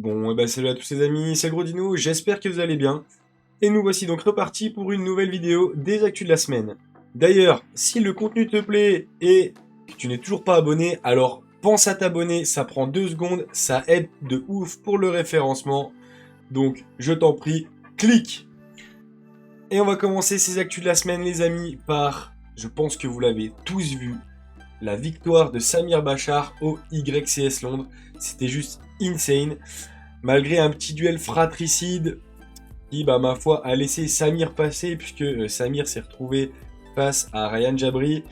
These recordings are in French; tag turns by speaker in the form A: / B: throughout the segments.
A: Bon, salut à tous les amis, c'est Gros Dino, j'espère que vous allez bien. Et nous voici donc repartis pour une nouvelle vidéo des actus de la semaine. D'ailleurs, si le contenu te plaît et que tu n'es toujours pas abonné, alors pense à t'abonner, ça prend 2 secondes, ça aide de ouf pour le référencement. Donc, je t'en prie, clique. Et on va commencer ces actus de la semaine les amis par, je pense que vous l'avez tous vu, la victoire de Samir Bachar au YCS Londres. C'était juste insane. Malgré un petit duel fratricide qui, ma foi, a laissé Samir passer, puisque Samir s'est retrouvé face à Ryan Jabri.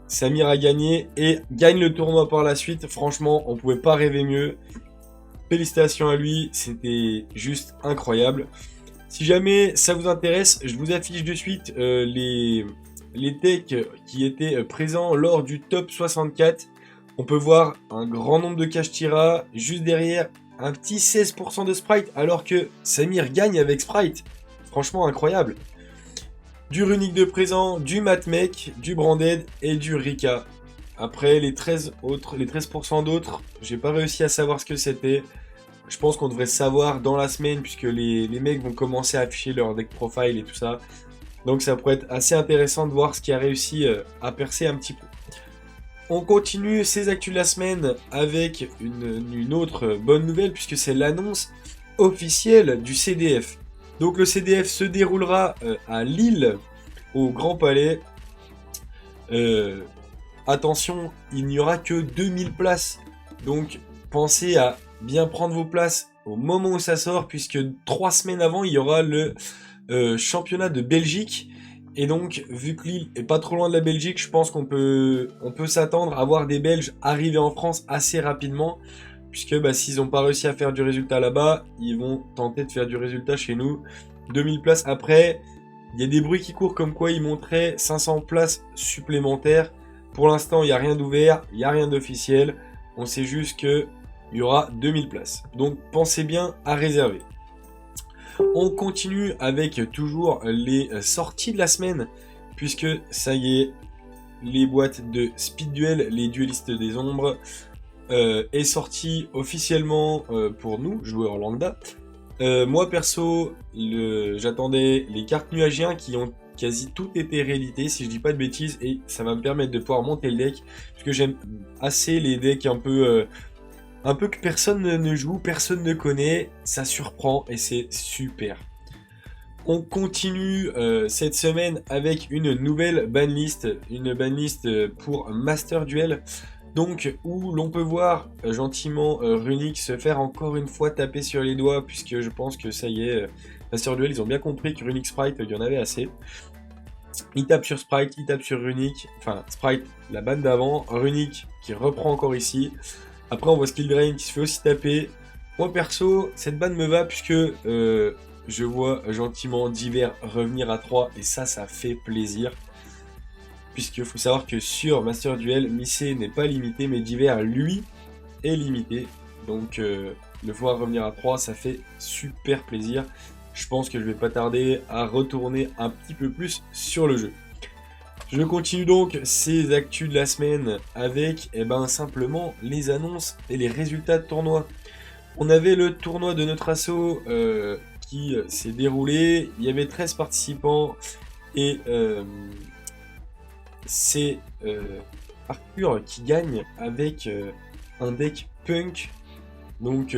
A: Samir a gagné et gagne le tournoi par la suite. Franchement, on pouvait pas rêver mieux. Félicitations à lui, c'était juste incroyable. Si jamais ça vous intéresse, je vous affiche de suite les decks qui étaient présents lors du top 64. On peut voir un grand nombre de Kashtira, juste derrière un petit 16% de Sprite, alors que Samir gagne avec Sprite. Franchement incroyable. Du Runic de présent, du Matmec, du Branded et du Rika. Après les 13% d'autres, j'ai pas réussi à savoir ce que c'était. Je pense qu'on devrait savoir dans la semaine, puisque les mecs vont commencer à afficher leur deck profile et tout ça. Donc ça pourrait être assez intéressant de voir ce qui a réussi à percer un petit peu. On continue ces actus de la semaine avec une autre bonne nouvelle, puisque c'est l'annonce officielle du CDF. Donc le CDF se déroulera à Lille, au Grand Palais. Euh, Attention, il n'y aura que 2000 places. Donc pensez à bien prendre vos places au moment où ça sort, puisque 3 semaines avant, il y aura le championnat de Belgique. Et donc, vu que Lille est pas trop loin de la Belgique, je pense on peut s'attendre à voir des Belges arriver en France assez rapidement. Puisque s'ils n'ont pas réussi à faire du résultat là-bas, ils vont tenter de faire du résultat chez nous. 2000 places après, il y a des bruits qui courent comme quoi ils montraient 500 places supplémentaires. Pour l'instant, il n'y a rien d'ouvert, il n'y a rien d'officiel. On sait juste qu'il y aura 2000 places. Donc pensez bien à réserver. On continue avec toujours les sorties de la semaine, puisque ça y est, les boîtes de Speed Duel, les duellistes des ombres, est sorti officiellement pour nous, joueurs lambda. Moi perso, j'attendais les cartes nuagiens qui ont quasi toutes été rééditées, si je dis pas de bêtises, et ça va me permettre de pouvoir monter le deck, parce que j'aime assez les decks un peu que personne ne joue, personne ne connaît, ça surprend et c'est super. On continue cette semaine avec une nouvelle banlist, une banlist pour Master Duel, donc où l'on peut voir gentiment Runic se faire encore une fois taper sur les doigts, puisque je pense que ça y est, Master Duel, ils ont bien compris que Runic Sprite, il y en avait assez. Il tape sur Sprite, il tape sur Runic, enfin Sprite, la banne d'avant, Runic qui reprend encore ici. Après on voit Skill Drain qui se fait aussi taper. Moi perso, cette banne me va puisque je vois gentiment Diver revenir à 3 et ça fait plaisir. Puisqu'il faut savoir que sur Master Duel, Missé n'est pas limité, mais Diver lui est limité. Donc le voir revenir à 3, ça fait super plaisir. Je pense que je vais pas tarder à retourner un petit peu plus sur le jeu. Je continue donc ces actus de la semaine avec simplement les annonces et les résultats de tournoi. On avait le tournoi de notre asso qui s'est déroulé. Il y avait 13 participants et c'est Arthur qui gagne avec un deck punk. Donc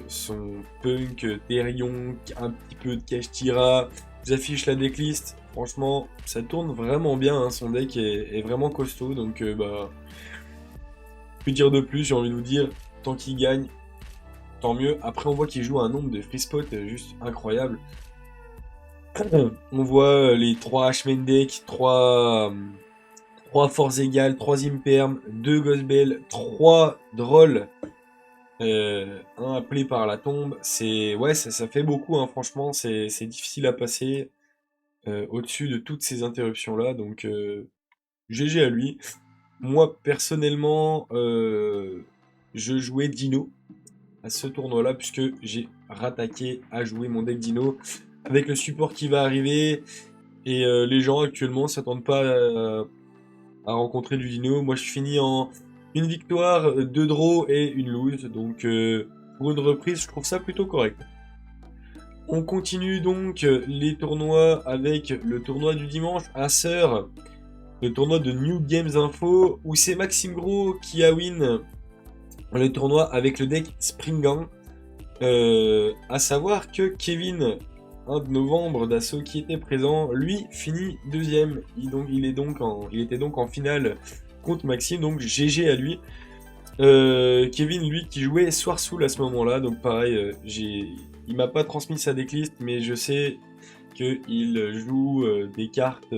A: son punk, Therion, un petit peu de Kashtira. Je vous affiche la decklist. Franchement, ça tourne vraiment bien. Hein. Son deck est vraiment costaud. Donc plus dire de plus, j'ai envie de vous dire, tant qu'il gagne, tant mieux. Après, on voit qu'il joue un nombre de free spots juste incroyable. On voit les 3 H-main deck, 3 forces égales, 3 imperm, 2 Ghostbell, 3 drolls. Un appelé par la tombe, ouais, ça fait beaucoup, hein, franchement, c'est difficile à passer au-dessus de toutes ces interruptions-là, donc GG à lui. Moi, personnellement, je jouais Dino à ce tournoi-là, puisque j'ai rattaqué à jouer mon deck Dino, avec le support qui va arriver, et les gens actuellement s'attendent pas à rencontrer du Dino. Moi, je finis en une victoire, 2 draws et une lose, donc pour une reprise, je trouve ça plutôt correct. On continue donc les tournois avec le tournoi du dimanche à Sœur, le tournoi de New Games Info, où c'est Maxime Gros qui a win le tournoi avec le deck Springan. À savoir que Kevin, un de nos membres d'assaut qui était présent, lui finit deuxième. Il était donc en finale contre Maxime, donc GG à lui. Kevin, lui, qui jouait Soir Soul à ce moment-là, donc pareil, il m'a pas transmis sa decklist, mais je sais qu'il joue des cartes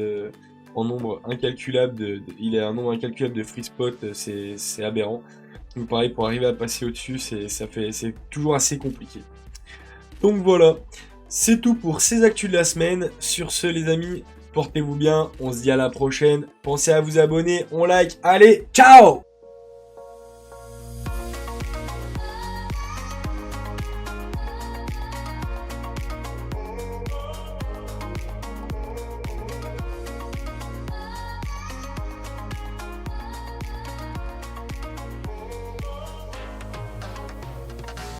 A: en nombre incalculable, il a un nombre incalculable de free spot, c'est aberrant. Donc pareil, pour arriver à passer au-dessus, c'est toujours assez compliqué. Donc voilà, c'est tout pour ces actus de la semaine. Sur ce les amis, portez-vous bien, on se dit à la prochaine. Pensez à vous abonner, on like, allez, ciao!